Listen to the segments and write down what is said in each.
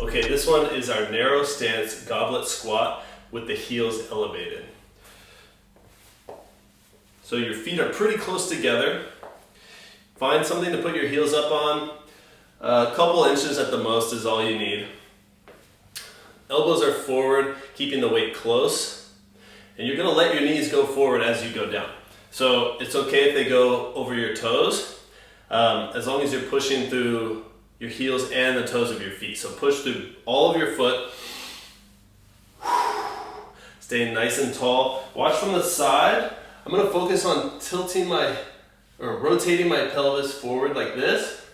Okay, this one is our narrow stance goblet squat with the heels elevated. So your feet are pretty close together. Find something to put your heels up on. A couple inches at the most is all you need. Elbows are forward, keeping the weight close. And you're gonna let your knees go forward as you go down. So it's okay if they go over your toes, as long as you're pushing through your heels and the toes of your feet. So push through all of your foot. Staying nice and tall. Watch from the side. I'm gonna focus on rotating my pelvis forward like this.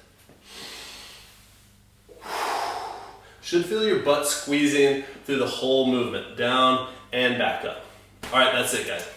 Should feel your butt squeezing through the whole movement, down and back up. All right, that's it, guys.